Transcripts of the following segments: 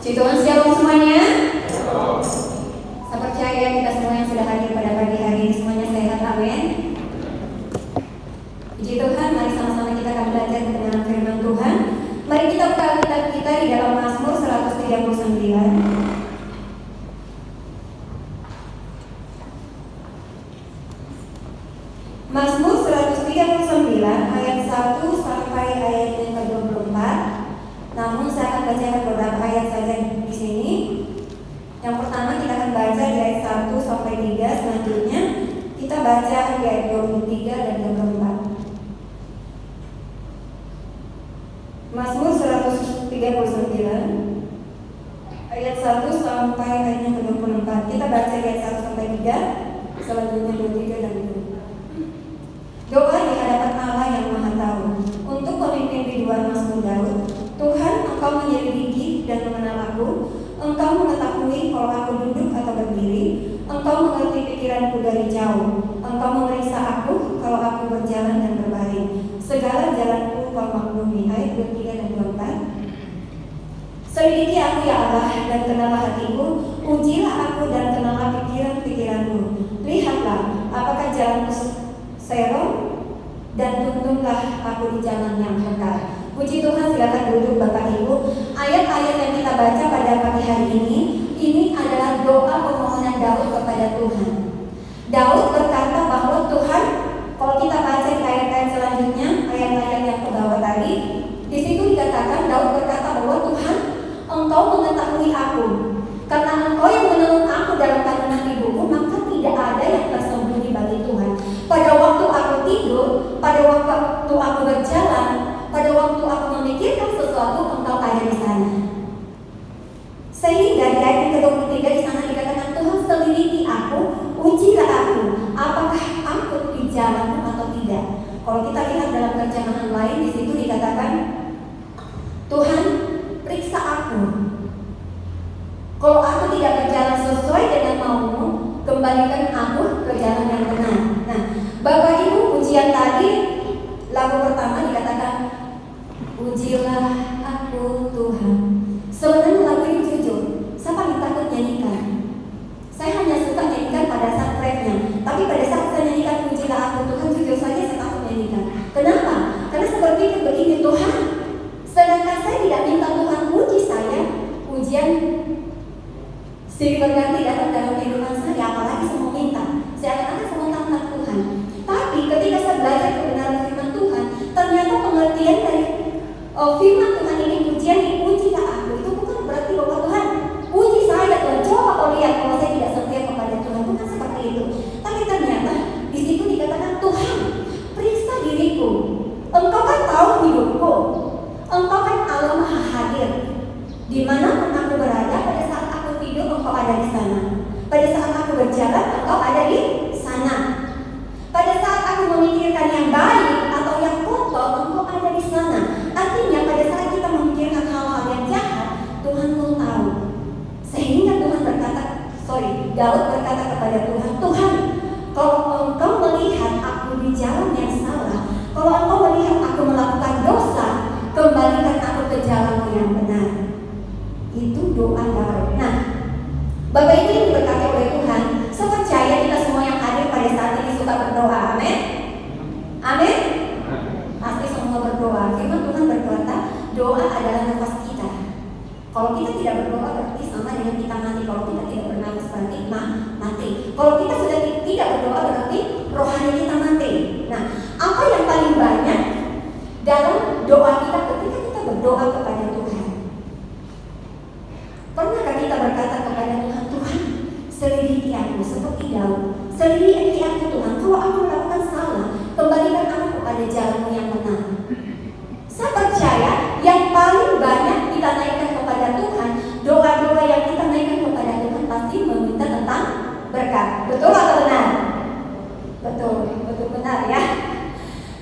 Puji Tuhan, shalom semuanya. Saya percaya kita semua yang sudah hadir pada pagi hari ini semuanya sehat, amin. Puji Tuhan, mari sama-sama kita akan belajar kebenaran firman Tuhan. Mari kita buka Alkitab kita di dalam Mazmur 139. Mazmur 139 ayat 1 sampai ayat yang ke-24. Namun saya akan bacakan beberapa ayat saja di sini. Yang pertama kita akan baca di ayat 1 sampai 3, selanjutnya kita baca di ayat 23 dan 24. Mazmur 139 ayat 1 sampai ayat yang ke-24. Kita baca di ayat 1 sampai 3, selanjutnya 23 dan 24. Doa di hadapan Allah yang Maha Tahu. Untuk pemimpin Ridwan Mazmur Daud. Tuhan, Engkau menyelidiki dan mengenal aku. Engkau mengetahui kalau aku duduk atau berdiri. Engkau mengerti pikiranku dari jauh. Engkau memeriksa aku kalau aku berjalan dan berbaring. Segala jalanku Kau maklumi. Ayat 23 dan 24. Selidiki aku ya Allah dan kenallah hatiku. Ujilah aku dan kenallah pikiran-pikiranmu. Lihatlah apakah jalanku serong dan tuntunlah aku di jalan yang kekal. Puji Tuhan, silakan duduk Bapak Ibu. Ayat-ayat yang kita baca pada pagi hari ini adalah doa permohonan Daud kepada Tuhan. Daud berkata bahwa Tuhan, kalau kita baca di ayat-ayat selanjutnya, ayat-ayat yang ke bawah tadi, di situ dikatakan Daud berkata bahwa Tuhan, Engkau mengetahui aku. Karena Engkau yang menolong aku dalam kandungan ibuku, maka tidak ada yang tersembunyi bagi Tuhan. Pada waktu aku tidur, pada waktu aku berjalan, pada waktu aku memikirkan sesuatu, Engkau ada di sana. Sehingga di ayat ke-23 di sana dikatakan Tuhan selidiki aku, ujilah aku, apakah aku di jalanmu atau tidak. Kalau kita lihat dalam terjemahan lain di situ dikatakan Tuhan periksa aku. Kalau aku tidak berjalan sesuai dengan maumu, kembalikan aku ke jalan yang benar. Nah, Bapak Ibu, pujian tadi lagu pertama dikatakan ujilah aku Tuhan. Sebenarnya lagu ini jujur, saya paling takut nyanyikan. Saya hanya suka nyanyikan pada saat refnya. Tapi pada saat saya nyanyikan ujilah aku Tuhan, jujur saja saya takut nyanyikan. Kenapa? Karena saya berpikir begini, Tuhan, sedangkan saya tidak minta Tuhan uji saya, ujian silih berganti datang dalam kehidupan saya, apalagi saya mau minta. Saya akan semua tentang Tuhan. Tapi ketika saya belajar kebenaran firman Tuhan, ternyata pengertian dari firman Tuhan ini, ujian diujilah aku, itu bukan berarti bahwa Tuhan uji saya, Tuhan coba kau lihat kalau saya tidak setia kepada Tuhan, bukan seperti itu. Tapi ternyata di situ dikatakan Tuhan periksa diriku. Engkau kan tahu hidupku. Engkau kan Allah Maha Hadir. Di mana pun aku berada, pada saat aku tidur Engkau ada di sana. Pada saat aku berjalan Engkau ada di sana. Pada saat aku memikirkan yang baik atau yang kotor, Engkau ada di sana. Artinya pada saat kita memikirkan hal-hal yang jahat, Tuhan pun tahu. Sehingga Tuhan Daud berkata kepada Tuhan, Tuhan, kalau Engkau melihat aku di jalan yang salah, kalau Engkau melihat aku melakukan dosa, kembalikan aku ke jalan yang benar. Itu doa Daud. Nah, Bapak Ibu yang diberkati oleh Tuhan, saya percaya kita semua yang hadir pada saat ini suka berdoa. Amin. Amin. Pasti semua berdoa. Firman Tuhan berkata, doa adalah nafas kita. Kalau kita tidak berdoa berarti sama dengan kita mati. Kalau kita tidak bernafas berarti mati. Kalau kita sudah tidak berdoa berarti rohani kita mati. Nah, apa yang paling banyak dalam doa kita ketika kita berdoa kepada Tuhan? Pernahkah kita berkata kepada Tuhan, Tuhan, selidiki aku seperti Daud. Selidiki aku Tuhan, kalau aku melakukan salah, kembalikan aku kepada jalanmu yang benar. Saya percaya yang paling banyak kita naikkan kepada Tuhan, doa-doa yang kita naikkan kepada Tuhan pasti meminta tentang berkat. Betul atau benar? Betul, betul benar ya.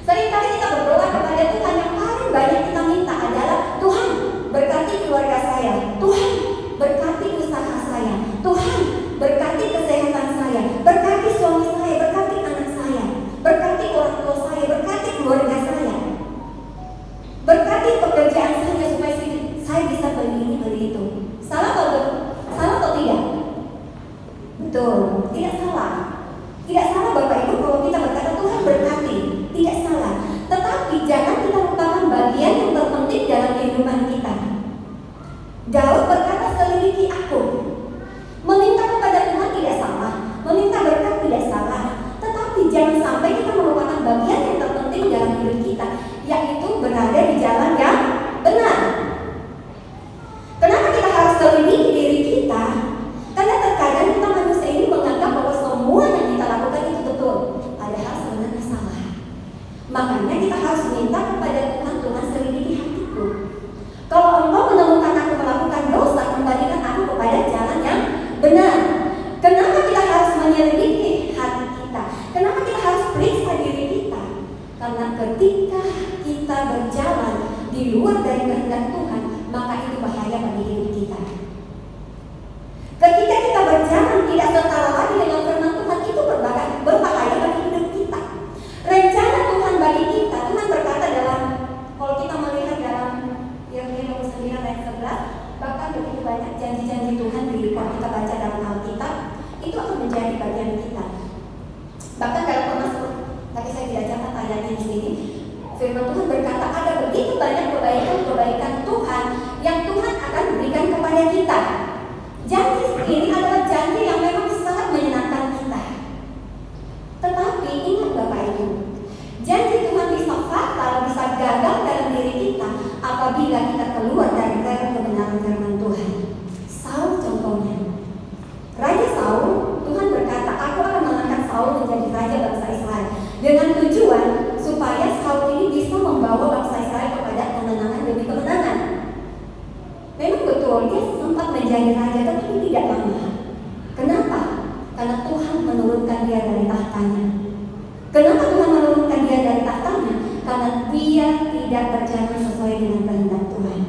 Seringkali kita berdoa kepada Tuhan, yang paling banyak kita minta adalah Tuhan, berkati keluarga saya. Tuhan, berkati usaha saya. Tuhan, berkati kesehatan saya. Berkati suami saya, berkati anak saya. Berkati orang tua saya, berkati keluarga saya. Berkati pekerjaan saya supaya saya bisa beli ini, beli itu. Saya Daud berkata, selidiki aku. Meminta kepada Tuhan tidak salah, meminta berkat tidak salah, tetapi jangan sampai kita melupakan bagian yang terpenting dalam hidup kita, yaitu berada di jalan yang benar. Kenapa kita harus selidiki diri kita? Karena terkadang kita manusia ini menganggap bahwa semua yang kita lakukan itu betul, padahal sebenarnya salah. Makanya kita harus minta kepada Tuhan, Tuhan selidiki hatiku. Kalau Engkau menemukan aku melakukan dosa, kembalikan aku kepada jalan yang benar. Kenapa kita harus menyelidiki hati kita? Kenapa kita harus periksa diri kita? Karena ketika kita berjalan di luar dari kehendak Tuhan, maka itu bahaya bagi hidup kita. Ketika kita berjalan tidak setara lagi dengan firman Tuhan, itu berbahaya bagi hidup kita. Rencana Tuhan bagi kita, Tuhan berkata dalam, kalau kita melihat dalam Yeremia 29 ayat 11, bahkan begitu banyak janji-janji Tuhan kalau kita baca dalam Alkitab, itu akan menjadi bagian kita. Bahkan dalam Mazmur, tapi saya tidak catat ayatnya di sini, firman Tuhan berkata ada begitu banyak kebaikan Tuhan yang Tuhan akan berikan kepada kita. Janji ini adalah janji yang memang sangat menyenangkan kita. Tetapi ingat Bapak Ibu, janji Tuhan bisa fatal, bisa gagal dalam diri kita apabila kita keluar dari kebenaran firman Tuhan. Saul contohnya. Raja Saul, Tuhan berkata, aku akan mengangkat Saul menjadi raja bangsa Israel, dengan tujuan supaya Saul ini bisa membawa bangsa Israel kepada kemenangan demi kemenangan. Memang betul, dia sempat menjadi raja, tetapi tidak lama. Kenapa? Karena Tuhan menurunkan dia dari tahtanya. Kenapa Tuhan menurunkan dia dari tahtanya? Karena dia tidak berjalan sesuai dengan kehendak Tuhan.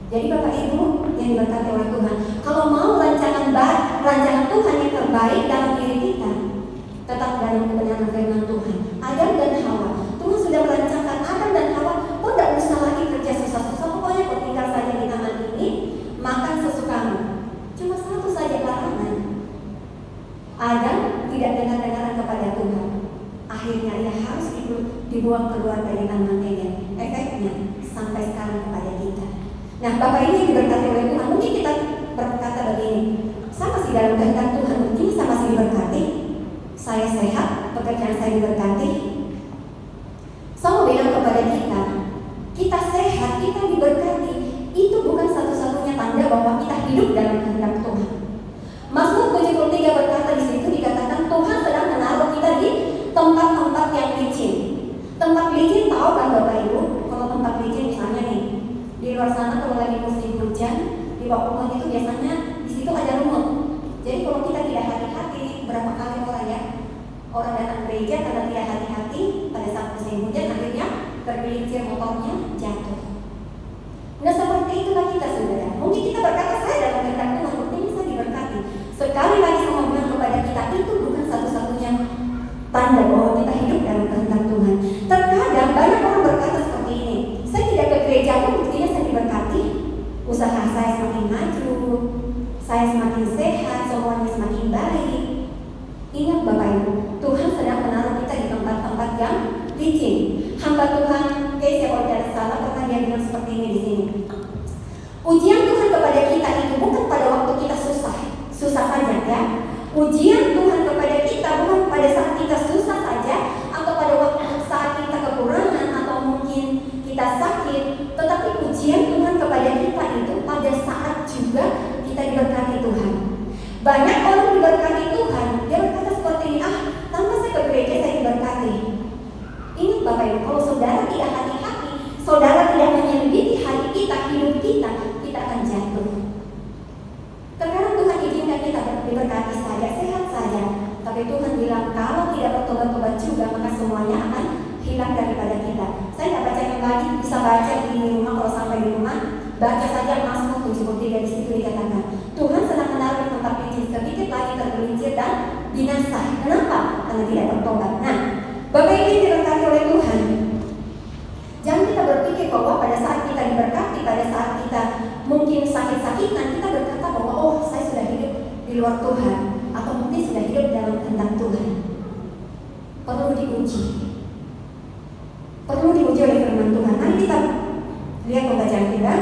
Jadi Bapak Ibu yang diberkati oleh Tuhan, kalau mau rancangan Tuhan yang terbaik dalam diri kita, tetap dalam kebenaran firman Tuhan. Adam dan Hawa, Tuhan sudah merancangkan Adam dan Hawa, kok tidak usah lagi kerja susah-susah, pokoknya kau tinggal saja di taman ini, makan sesukamu. Cuma satu saja larangan. Adam tidak dengar-dengaran kepada Tuhan. Akhirnya ia harus dibuang keluar dari taman Eden. Efeknya sampai sekarang kepada kita. Nah, Bapak ini yang diberkati oleh Tuhan, mungkin kita berkata begini, saya masih dalam kehendak Tuhan, mungkin saya masih diberkati, saya sehat, pekerjaan saya diberkati. Saya mau bilang kepada kita sehat, kita diberkati, itu bukan satu-satunya tanda bahwa kita hidup dalam kehendak Tuhan. Mazmur 73 berkata di situ dikatakan Tuhan sedang menaruh kita di tempat-tempat yang licin. Tempat licin tahu kan Bapak Ibu? Kalau tempat licin misalnya nih, di luar sana kalau lagi musim hujan, di bawah pohon itu biasanya di situ ada lumut. Jadi kalau kita tidak hati-hati, berapa kali orang datang gereja karena tidak hati-hati pada saat musim hujan, akhirnya tergelincir motornya, jatuh. Nah seperti itulah kita saudara. Mungkin kita berkata saya dalam kehendak Tuhan, mungkin saya diberkati. Sekali lagi saya mau bilang kepada kita, itu bukan satu-satunya tanda bahwa kita hidup dalam kehendak Tuhan. Terkadang banyak orang berkata seperti ini, saya tidak ke gereja pun buktinya saya diberkati. Usaha saya semakin maju, saya semakin sehat, semuanya semakin baik. Ingat Bapak Ibu, Tuhan sedang menaruh kita di tempat-tempat yang licin. Hamba Tuhan, saya kalau tidak salah pernah dia bilang seperti ini di sini. Ujian Tuhan kepada kita itu bukan pada waktu kita susah saja ya. Ujian Tuhan kepada kita bukan pada saat kita susah saja, atau pada waktu saat kita kekurangan, atau mungkin kita sakit. Tetapi ujian Tuhan kepada kita itu pada saat juga kita diberkati Tuhan. Banyak orang diberkati Tuhan, dia berkata seperti ini, tanpa saya ke gereja saya diberkati. Ingat Bapak Ibu, kalau saudara tidak hati-hati, saudara tidak menyelidiki hati kita, hidup kita akan jatuh. Terkadang Tuhan izinkan kita diberkati saja, sehat saja, tapi Tuhan bilang kalau tidak bertobat-tobat juga, maka semuanya akan hilang daripada kita. Saya tidak baca yang lagi, bisa baca di rumah. Kalau sampai di rumah, baca saja Mazmur 73 di situ dikatakan Tuhan sedang menaruh di tempat licin, sedikit lagi tergelincir dan binasa. Kenapa? Karena tidak bertobat. Nah, Bapak Ibu diberkati oleh Tuhan. Jangan kita berpikir bahwa pada saat kita diberkati, pada saat kita mungkin sakit-sakitan, kita berkata bahwa saya sudah hidup di luar Tuhan, atau mungkin sudah hidup dalam kehendak Tuhan. Perlu diuji. Perlu diuji oleh firman Tuhan. Mari kita lihat pembacaan kita.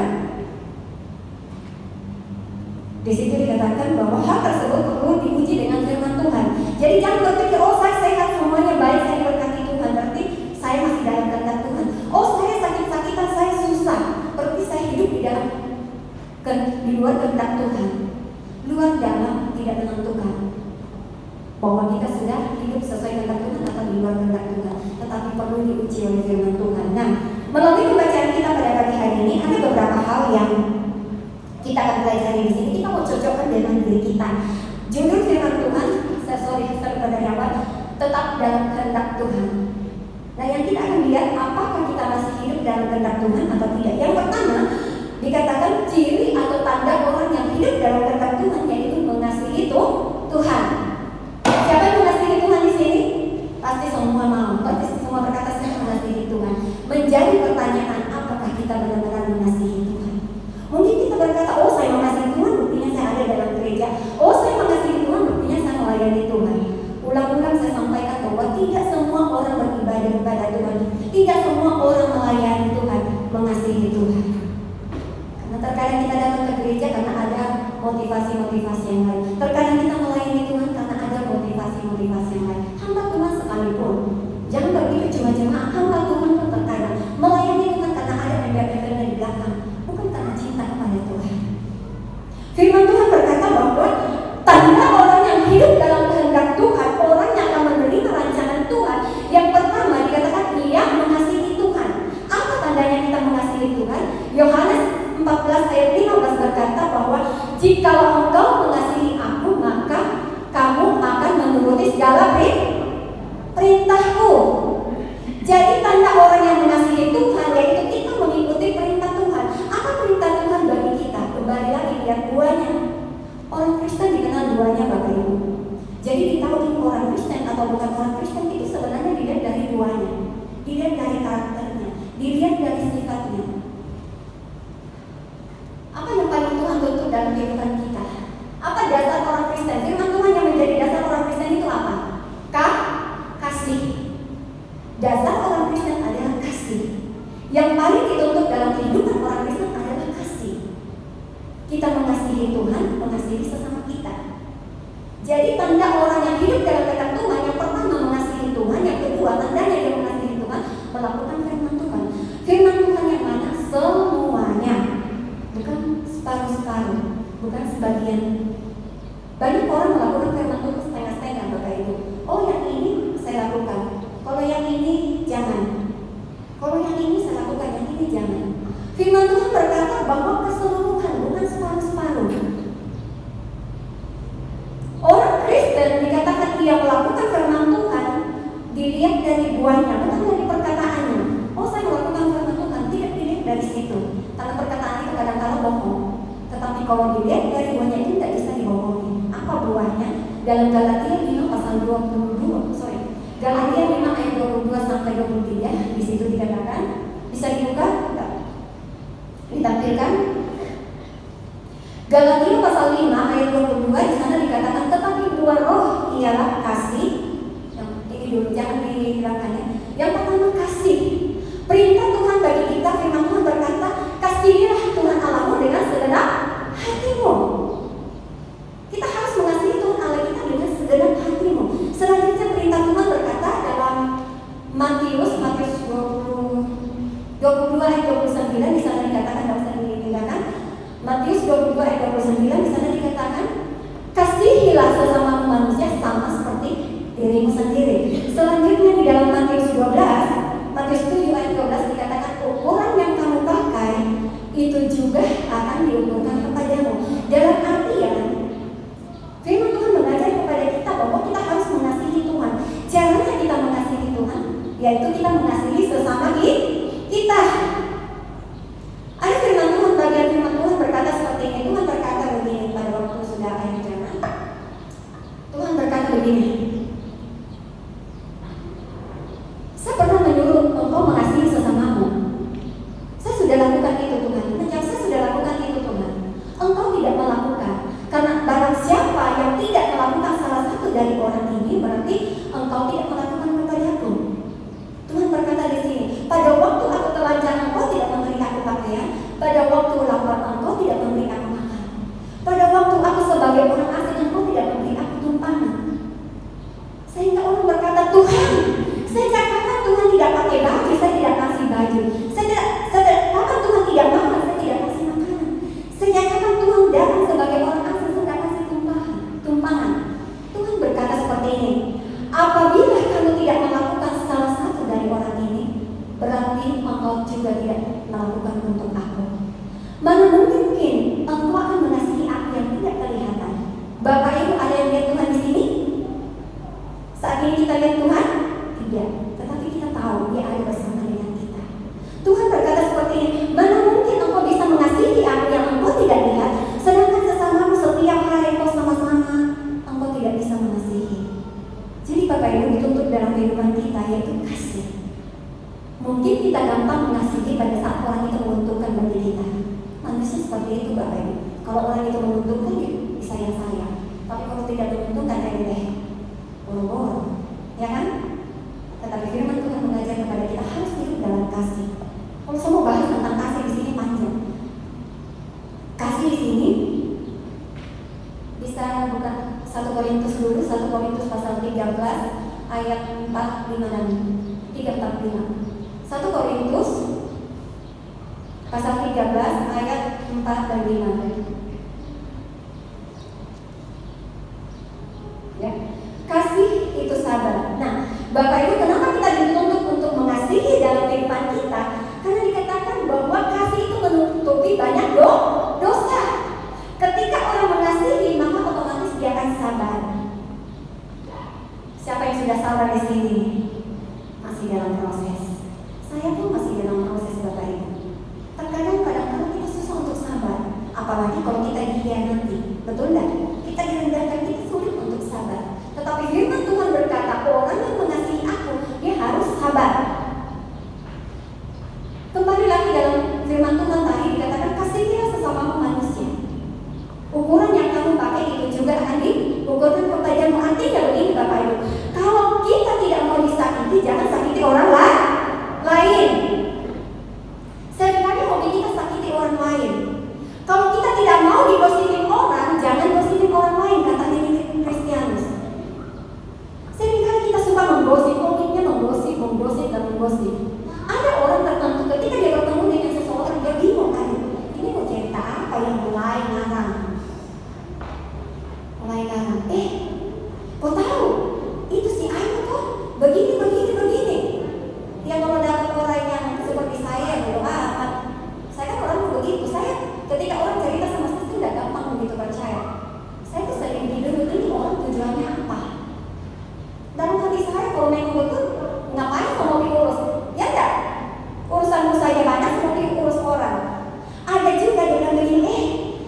dikatakan bahwa hal tersebut perlu diuji dengan firman Tuhan. Jadi jangan berpikir, oh saya sehat, semuanya baik, saya diberkati Tuhan, berarti saya masih dalam kehendak Tuhan. Oh saya sakit-sakitan, saya susah, berarti saya hidup di luar kehendak Tuhan. Luar dalam tidak menentukan bahwa kita sudah hidup sesuai kehendak Tuhan atau di luar kehendak Tuhan, tetapi perlu diuji oleh firman Tuhan. Nah, melalui pembacaan kita pada pagi hari ini ada beberapa hal yang kita akan pelajari di sini. Kita mau cocokkan dengan diri kita. Judul firman Tuhan, dari awal, tetap dalam kehendak Tuhan. Nah, yang kita akan lihat apakah kita masih hidup dalam kehendak Tuhan atau tidak. Yang pertama, dikatakan ciri atau tanda orang yang hidup dalam kehendak Tuhan yaitu mengasihi Tuhan. Siapa yang mengasihi Tuhan di sini? Pasti semua mau. Pasti semua berkata saya mengasihi Tuhan. Menjadi pertanyaan, apakah kita benar-benar mengasihi Tuhan? Mungkin kita berkata, oh saya mengasihi Tuhan, buktinya saya ada dalam gereja. Oh saya mengasihi Tuhan, buktinya saya melayani Tuhan. Ulang-ulang saya sampaikan bahwa tidak semua orang beribadah kepada Tuhan, tidak semua orang melayani Tuhan, mengasihi Tuhan. Karena terkadang kita datang ke gereja karena ada motivasi-motivasi yang lain. Terkadang kita melayani Tuhan karena ada motivasi-motivasi yang lain. Hamba Tuhan sekalipun, jangan berpikir cuma jemaat, hamba Tuhan pun terkadang melayani Tuhan karena ada ember-ember di belakang, bukan karena cinta kepada Tuhan. Firman Tuhan berkata bahwa tanda orang yang hidup dalam kehendak Tuhan, orang yang akan menerima rancangan Tuhan, yang pertama dikatakan ia mengasihi Tuhan. Apa tandanya kita mengasihi Tuhan? Yohanes 14 ayat 15 berkata bahwa jikalau engkau mengasihi aku, maka kamu akan menuruti segala perintahku. Jadi tanda orang yang mengasihi Tuhan yaitu kita mengikuti perintah Tuhan. Apa perintah Tuhan bagi kita? Kembali lagi lihat buahnya. Orang Kristen dikenal buahnya Bapak Ibu. Jadi ditahu orang Kristen atau bukan orang Kristen itu sebenarnya dilihat dari buahnya, dilihat dari karakternya, dilihat dari sifatnya. Apa yang paling Tuhan tuntut dalam kehidupan kita? Apa dasar orang Kristen? Firman Tuhan yang menjadi dasar orang Kristen itu apa? Kasih. Dasar orang Kristen adalah kasih. Yang paling dituntut dalam kehidupan orang Kristen adalah kasih. Kita mengasihi Tuhan, mengasihi sesama kita. Jadi tanda orang yang hidup dalam kehendak Tuhan, yang pertama mengasihi Tuhan, yang kedua tandanya dia mengasihi Tuhan, melakukan firman Tuhan. Firman Tuhan yang mana? Semuanya. Bukan separuh-separuh, bukan sebagian. Banyak orang melakukan firman Tuhan setengah-setengah Bapak Ibu. Oh yang ini saya lakukan, kalau yang ini jangan. Kalau yang ini saya lakukan, yang ini jangan. Firman Tuhan berkata bahwa keseluruhan, bukan separuh-separuh. Orang Kristen dikatakan ia melakukan firman Tuhan dilihat dari buahnya, bukan dari perkataannya. Oh saya melakukan firman Tuhan, tidak dilihat dari situ. Karena perkataan itu kadang-kadang bohong. Tetapi kalau dilihat dari buahnya itu tidak bisa dibohongi. Apa buahnya? Dalam Galatia 5 pasal 22, Galatia 5 ayat 22 sampai 23, di situ dikatakan, bisa dibuka? Tidak. Ditampilkan. Galatia pasal 5 ayat 22 di sana dikatakan, tetapi buah roh ialah kasih. Yang ini dulu jangan dihilangkannya. Yang pertama kasih. Perintah Tuhan bagi kita, firman Tuhan berkata, kasihilah Tuhan Allahmu dengan segenap hatimu. Kita harus mengasihi Tuhan Allah kita dengan segenap hatimu. Selanjutnya perintah Tuhan berkata dalam Matius 22 ayat 29 di sana dikatakan, tidak usah ditinggalkan. Matius 22 ayat 29 di sana dikatakan, kasihilah sesama manusia sama seperti dirimu sendiri. Selanjutnya di dalam Matius 7 ayat 12 dikatakan, ukuran yang kamu pakai itu juga akan diukurkan kepadamu. Dalam artian firman Tuhan mengajar kepada kita bahwa kita harus mengasihi Tuhan. Caranya kita mengasihi Tuhan yaitu kita mengasihi sesama kita. Ada firman Tuhan, bagian firman Tuhan berkata seperti ini. Tuhan berkata begini pada waktu sudah akhir zaman. Tuhan berkata begini, saya pernah gampang mengasihi pada saat orang itu menguntungkan bagi kita. Manusia seperti itu Bapak Ibu. Kalau orang itu menguntungkan ya disayang-sayang. Tapi kalau tidak menguntungkan boro-boro, ya kan? Tetapi firman Tuhan mengajar kepada kita harus hidup dalam kasih. Kalau saya mau bahas tentang kasih di sini panjang. Kasih di sini bisa bukan 1 Korintus dulu, 1 Korintus pasal 13 ayat 4, 5 dan 3, 4, 5. 1 Korintus pasal 13 ayat 4 dan 5. Ya. Kasih itu sabar. Nah, Bapak Ibu, kenapa kita dituntut untuk mengasihi dalam kehidupan kita? Karena dikatakan bahwa kasih itu menutupi banyak dosa. Ketika orang mengasihi, maka otomatis dia akan sabar. Siapa yang sudah sabar di sini? Masih dalam proses. Saya pun masih dalam proses Bapak Ibu. Terkadang kadang-kadang kita susah untuk sabar. Apalagi kalau kita dikhianati. Betul tidak? Kita direndahkan, kita sulit untuk sabar. Tetapi firman Tuhan berkata, orang yang mengasihi aku, dia harus sabar. Kembali lagi dalam firman Tuhan tadi dikatakan, kasihilah sesamamu manusia. Ukuran yang kamu pakai itu juga akan diukurkan kepadamu. Artinya begini Bapak Ibu, kalau kita tidak mau disakiti, jangan sakiti orang lain. Seringkali hobi kita sakiti orang lain. Kalau kita tidak mau digosipin orang, jangan gosipin orang lain, kata Nini Kristianus. Seringkali kita suka menggosip, hobinya menggosip dan menggosip. Ada orang tertentu ketika dia bertemu dengan seseorang, dia bingung kan, ini mau cerita apa yang mulai ngarang. Kok tahu? Itu si Ayu tuh begini. Ya kalau dapat orang yang seperti saya, saya kan orang begitu. Saya ketika orang cerita sama saya tidak gampang begitu percaya. Saya tuh sering tidur ini orang tujuannya apa? Dalam hati saya kalau memang betul, ngapain mau diurus? Ya enggak? Urusanmu saja banyak, mau diurus orang. Ada juga dengan begini,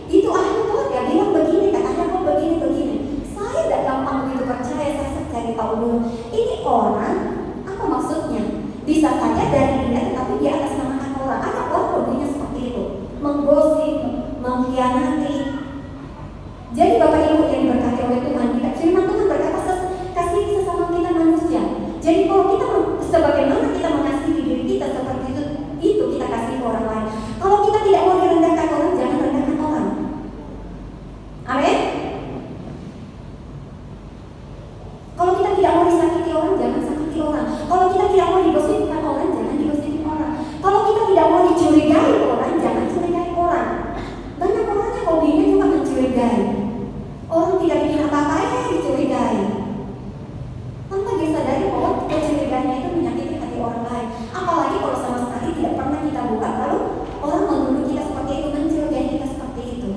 itu Ayu tuh dia bilang begini, katanya kok begini. Saya tidak gampang begitu percaya. Saya cari tahu dulu ini orang apa maksudnya. Bisa saja dari dia tetapi dia atas nama orang. Ada orang hobinya seperti itu, menggosip, mengkhianati. Jadi Bapak Ibu yang diberkati oleh Tuhan, firman Tuhan berkata kasihi sesama kita manusia. Jadi kalau kita sebagaimana kita mengasihi diri kita seperti itu kita kasih orang lain. Kalau kita tidak mau direndahkan orang, jangan rendahkan orang. Amin. Kalau kita tidak mau disakiti orang, jangan sakiti orang. Kalau kita tidak mau digosipkan orang, jangan digosipin orang. Kalau kita tidak mau dicurigai orang, jangan curigai orang. Banyak orang yang hobinya cuma mencurigai. Orang tidak bikin apa-apa dicurigai. Tanpa disadari bahwa kecurigainya itu menyakiti hati orang lain. Apalagi kalau sama sekali tidak pernah kita buka, lalu orang menuduh kita seperti itu, mencurigai kita seperti itu.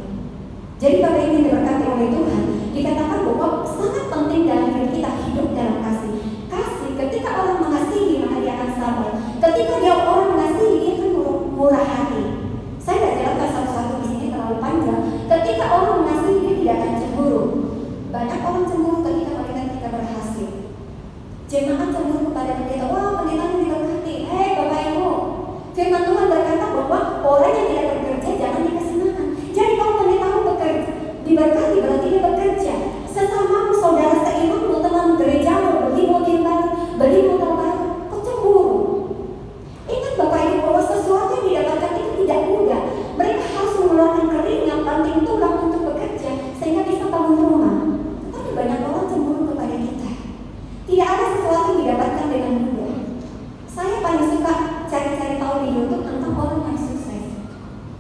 Jadi Bapak ini diberkati oleh Tuhan, dikatakan bahwa sangat penting dalam hidup kita hidup dalam kasih. Kasih, ketika orang mengasihi maka dia akan sabar. Ketika dia orang mengasihi, dia akan murah hati. Saya tidak jelaskan satu-satu di sini terlalu panjang. Ketika orang mengasihi, dia tidak akan cemburu. Banyak orang cemburu ketika melihat kita berhasil. Jemaat cemburu kepada pendeta, wah pendeta yang diberkati. Bapak Ibu, firman Tuhan berkata bahwa orang yang tidak bekerja jangan dikasih makan. Jadi kalau pendetamu bekerja, diberkati berarti dia bekerja. Sesamamu, saudara seimanmu, teman gerejamu, beli mobil baru, beli motor baru, kok cemburu? Ingat Bapak Ibu bahwa sesuatu yang didapatkan itu tidak mudah. Mereka harus mengeluarkan keringat, banting tulang untuk bekerja sehingga bisa bangun rumah. Tapi banyak orang cemburu kepada kita. Tidak ada sesuatu yang didapatkan dengan mudah. Saya paling suka cari-cari tahu di YouTube tentang orang yang sukses.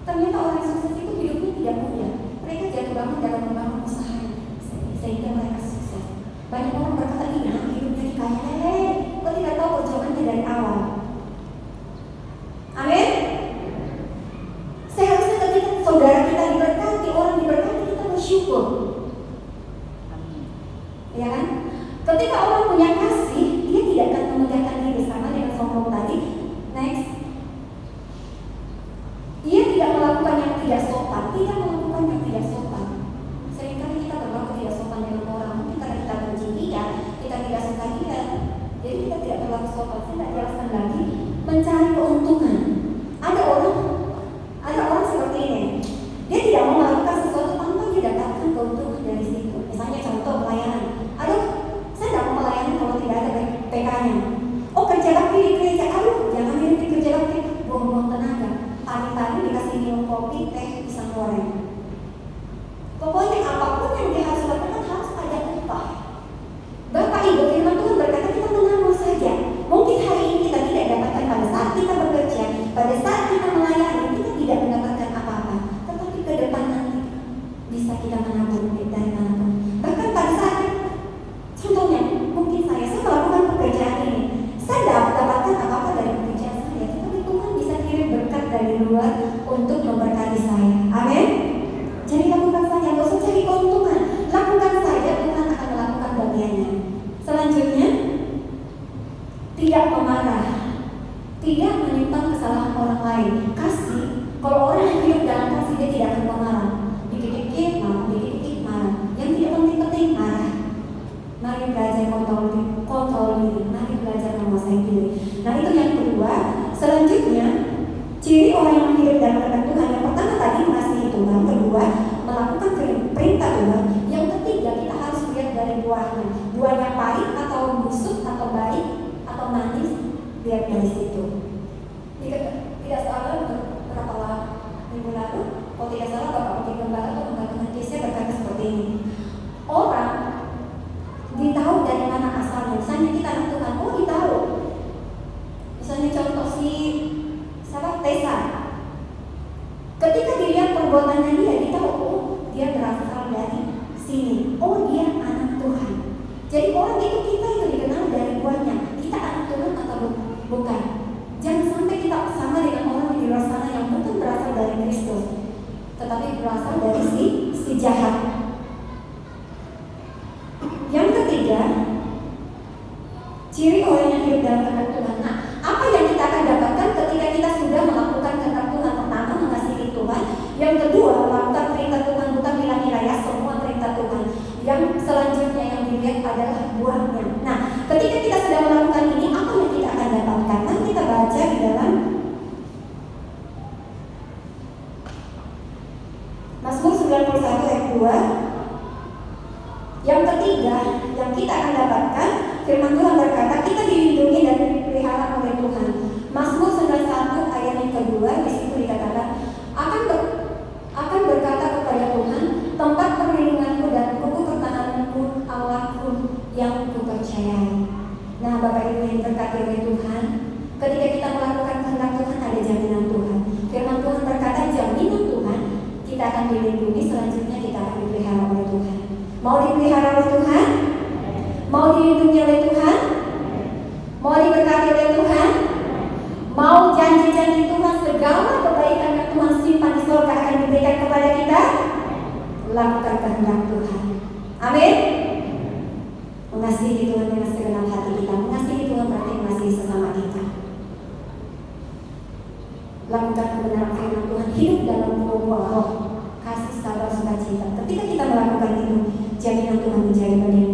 Ternyata orang yang sukses itu hidupnya tidak mudah. Mereka jatuh bangun dalam membangun usaha sehingga mereka sukses. Banyak orang berkata ini hidupnya kaya, kok tidak tahu perjuangannya dari awal. Amin. Seharusnya ketika saudara kita diberkati, orang diberkati, kita bersyukur. Ya kan? Ketika orang punya kasih, dia tidak akan memegahkan diri sama dengan sombong tadi. Next. Dia tidak melakukan yang tidak sopan. Seringkali kita berlaku tidak sopan dengan orang. Mungkin karena kita benci dia, kita tidak suka dia, jadi kita tidak berlaku sopan. Saya tidak jelaskan lagi. Mencari keuntungan. dari luar untuk memberkati saya. Amin. Jadi lakukan saja, gak usah cari keuntungan. Lakukan saja, Tuhan akan melakukan bagiannya. Selanjutnya, tidak pemarah, tidak menyimpan kesalahan orang lain. Kasih, kalau orang yang hidup dalam kasih dia tidak akan pemarah. Dikit-dikit marah, dikit-dikit marah. Yang tidak penting-penting marah. Mari belajar kontrol diri, mari belajar menguasai diri. Nah itu yang kedua. Selanjutnya, ciri orang yang hidup dalam kehendak Tuhan. Yang pertama tadi mengasihi Tuhan, kedua melakukan perintah Tuhan. Yang ketiga kita harus lihat dari buahnya. Buahnya pahit atau busuk atau baik atau manis, lihat dari situ. Tidak salah berapa minggu lalu, kalau tidak salah Bapak Putih Gembala atau Pembangunan Kisah berkata seperti ini. Orang ditahu dari mana asalnya. Misalnya kita anak Tuhan, oh ditahu. Misalnya contoh si Tessa. Ketika dilihat perbuatannya dia ditahu, oh dia berasal dari sini. Oh dia anak Tuhan. Jadi orang itu kita itu dikenal dari buahnya. Kita anak Tuhan atau bukan? Jangan sampai kita sama dengan orang di luar sana yang bukan berasal dari Kristus, tetapi berasal dari si jahat. Yang ketiga, ciri orang yang hidup dalam kehendak Tuhan. Nah, apa yang kita akan dapatkan ketika kita sudah melakukan kehendak Tuhan? Pertama, mengasihi Tuhan. Yang kedua, melakukan perintah Tuhan, bukan bilang-bilang ya semua perintah Tuhan. Yang selanjutnya yang dilihat adalah buahnya. Nah, ketika kita sudah melakukan ini, apa yang kita akan dapatkan? Nah, kita baca di dalam Mazmur 91 ayat 2. Yang ketiga, yang kita akan dapatkan, firman Tuhan berkata, kita dilindungi dan dipelihara oleh Tuhan. Mazmur 91 ayat yang kedua, di situ dikatakan, akan berkata kepada Tuhan, tempat perlindunganku dan buku pertahananku, Allahku yang kupercayai. Nah, Bapak Ibu yang terkasih oleh Tuhan, ketika kita melakukan kehendak Tuhan ada jaminan Tuhan. Firman Tuhan berkata, jaminan Tuhan, kita akan dilindungi, selanjutnya kita akan dipelihara oleh Tuhan. Mau dipelihara oleh Tuhan? Mau dilindungi oleh Tuhan? Mau diberkati oleh Tuhan? Mau janji-janji Tuhan, segala kebaikan yang Tuhan simpan di surga akan diberikan kepada kita? Lakukan kehendak Tuhan. Amin. Mengasihi Tuhan dengan segenap hati kita. Mengasihi Tuhan berarti mengasihi sesama kita. Lakukan kebenaran firman Tuhan, hidup dalam buah roh, kasih, sabar, sukacita. Ketika kita melakukan itu, jaminan Tuhan menjadi bagian